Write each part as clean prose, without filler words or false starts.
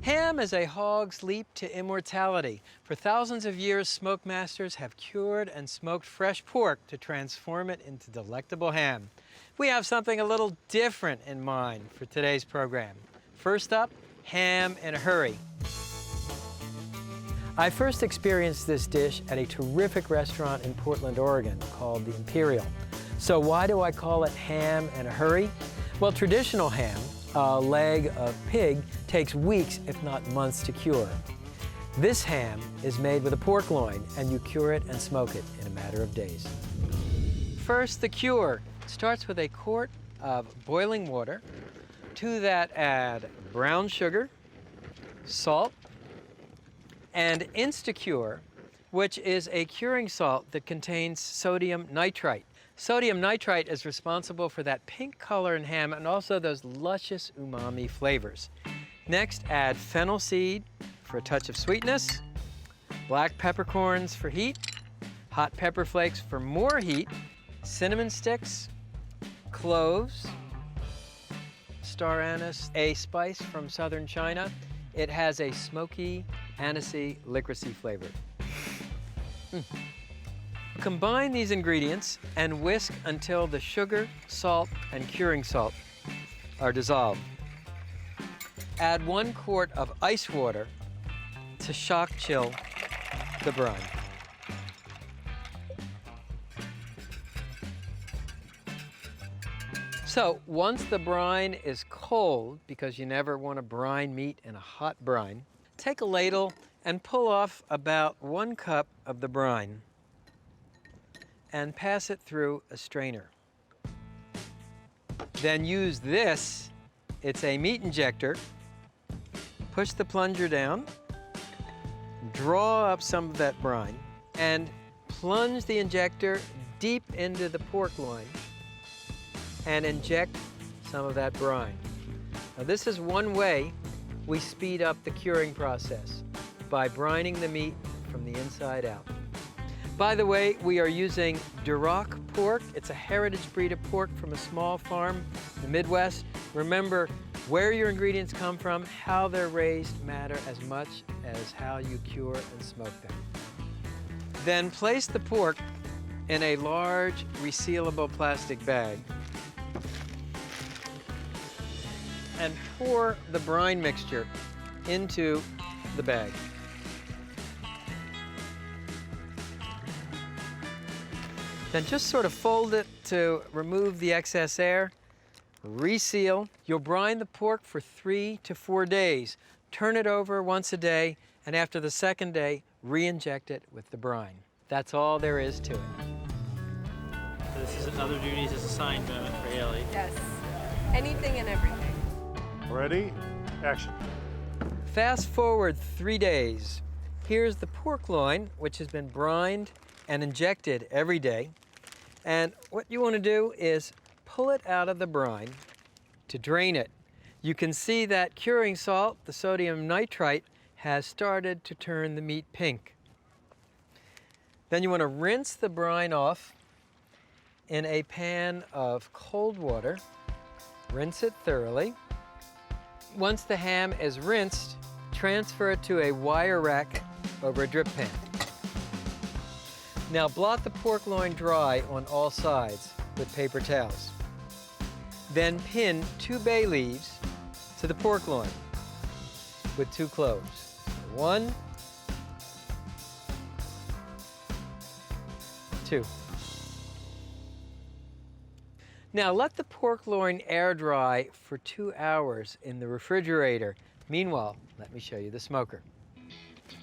Ham is a hog's leap to immortality. For thousands of years, smoke masters have cured and smoked fresh pork to transform it into delectable ham. We have something a little different in mind for today's program. First up, ham in a hurry. I first experienced this dish at a terrific restaurant in Portland, Oregon called the Imperial. So why do I call it ham in a hurry? Well, traditional ham, a leg of pig, takes weeks, if not months, to cure. This ham is made with a pork loin, and you cure it and smoke it in a matter of days. First, the cure. It starts with a quart of boiling water. To that, add brown sugar, salt, and Instacure, which is a curing salt that contains sodium nitrite. Sodium nitrite is responsible for that pink color in ham and also those luscious umami flavors. Next, add fennel seed for a touch of sweetness, black peppercorns for heat, hot pepper flakes for more heat, cinnamon sticks, cloves, star anise, a spice from southern China. It has a smoky, anisey, licoricey flavor. Combine these ingredients and whisk until the sugar, salt, and curing salt are dissolved. Add 1 quart of ice water to shock chill the brine. So once the brine is cold, because you never want to brine meat in a hot brine, take a ladle and pull off about 1 cup of the brine and pass it through a strainer. Then use this, it's a meat injector, push the plunger down, draw up some of that brine, and plunge the injector deep into the pork loin and inject some of that brine. Now this is one way we speed up the curing process, by brining the meat from the inside out. By the way, we are using Duroc pork. It's a heritage breed of pork from a small farm in the Midwest. Remember, where your ingredients come from, how they're raised matter as much as how you cure and smoke them. Then place the pork in a large resealable plastic bag and pour the brine mixture into the bag. Then just sort of fold it to remove the excess air, reseal. You'll brine the pork for 3 to 4 days. Turn it over once a day, and after the second day, re-inject it with the brine. That's all there is to it. So this is another duties as assigned moment for Haley. Yes, anything and everything. Ready? Action. Fast forward 3 days. Here's the pork loin, which has been brined and injected every day. And what you want to do is pull it out of the brine to drain it. You can see that curing salt, the sodium nitrite, has started to turn the meat pink. Then you want to rinse the brine off in a pan of cold water. Rinse it thoroughly. Once the ham is rinsed, transfer it to a wire rack over a drip pan. Now blot the pork loin dry on all sides with paper towels. Then pin 2 bay leaves to the pork loin with 2 cloves. 1, 2. Now let the pork loin air dry for 2 hours in the refrigerator. Meanwhile, let me show you the smoker.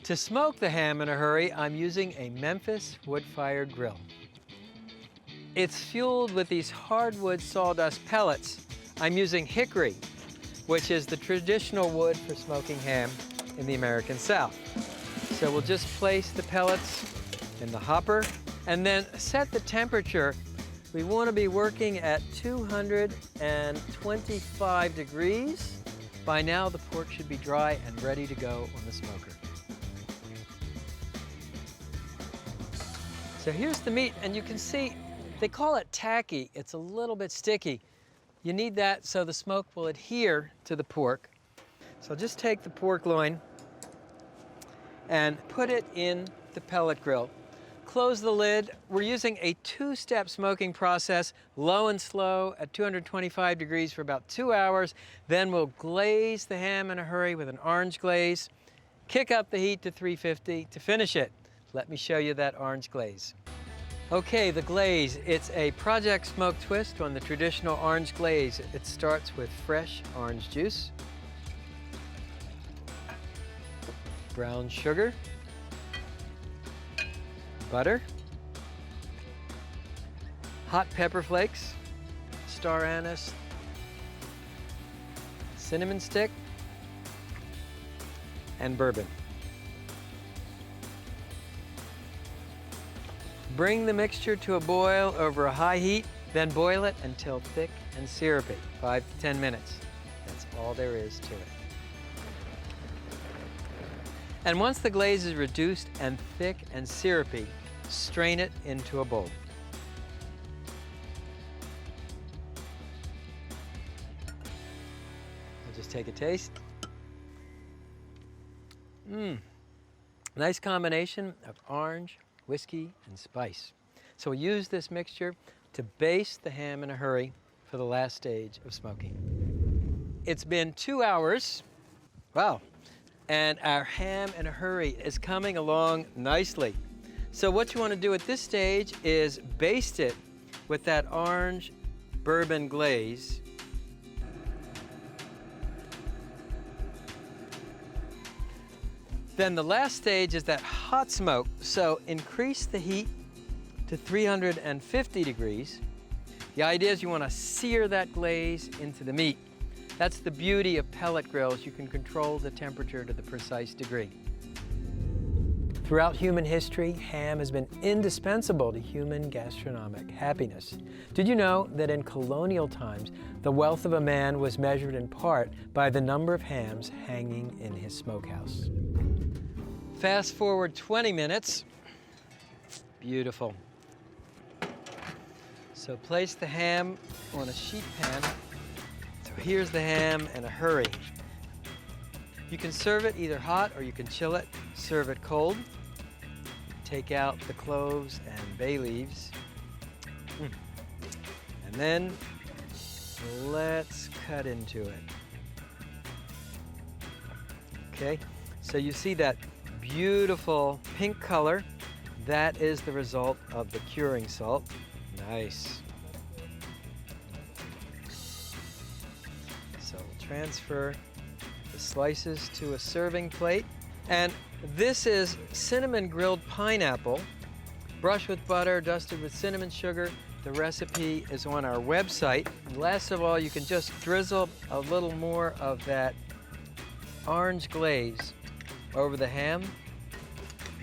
To smoke the ham in a hurry, I'm using a Memphis Wood Fire Grill. It's fueled with these hardwood sawdust pellets. I'm using hickory, which is the traditional wood for smoking ham in the American South. So we'll just place the pellets in the hopper and then set the temperature. We want to be working at 225 degrees. By now, the pork should be dry and ready to go on the smoker. So here's the meat, and you can see they call it tacky. It's a little bit sticky. You need that so the smoke will adhere to the pork. So just take the pork loin and put it in the pellet grill. Close the lid. We're using a two-step smoking process, low and slow at 225 degrees for about 2 hours. Then we'll glaze the ham in a hurry with an orange glaze. Kick up the heat to 350 to finish it. Let me show you that orange glaze. Okay, the glaze. It's a project smoke twist on the traditional orange glaze. It starts with fresh orange juice, brown sugar, butter, hot pepper flakes, star anise, cinnamon stick, and bourbon. Bring the mixture to a boil over a high heat, then boil it until thick and syrupy, 5 to 10 minutes. That's all there is to it. And once the glaze is reduced and thick and syrupy, strain it into a bowl. I'll just take a taste. Nice combination of orange, whiskey, and spice. So we use this mixture to baste the ham in a hurry for the last stage of smoking. It's been 2 hours. Wow. And our ham in a hurry is coming along nicely. So what you want to do at this stage is baste it with that orange bourbon glaze. Then the last stage is that hot smoke. So increase the heat to 350 degrees. The idea is you want to sear that glaze into the meat. That's the beauty of pellet grills. You can control the temperature to the precise degree. Throughout human history, ham has been indispensable to human gastronomic happiness. Did you know that in colonial times, the wealth of a man was measured in part by the number of hams hanging in his smokehouse? Fast forward 20 minutes. Beautiful. So place the ham on a sheet pan. Here's the ham in a hurry. You can serve it either hot or you can chill it. Serve it cold. Take out the cloves and bay leaves. And then let's cut into it. Okay, so you see that beautiful pink color. That is the result of the curing salt. Nice. So we'll transfer the slices to a serving plate. And this is cinnamon grilled pineapple, brushed with butter, dusted with cinnamon sugar. The recipe is on our website. And last of all, you can just drizzle a little more of that orange glaze over the ham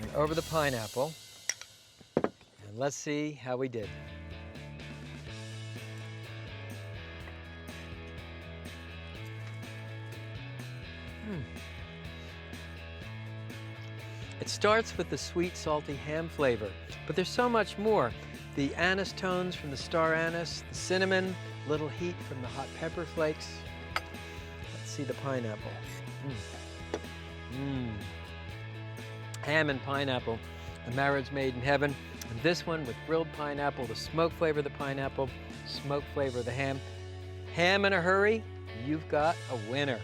and over the pineapple. And let's see how we did. It starts with the sweet, salty ham flavor, but there's so much more. The anise tones from the star anise, the cinnamon, little heat from the hot pepper flakes. Let's see the pineapple. Ham and pineapple, a marriage made in heaven. And this one with grilled pineapple, the smoke flavor of the pineapple, smoke flavor of the ham. Ham in a hurry, you've got a winner.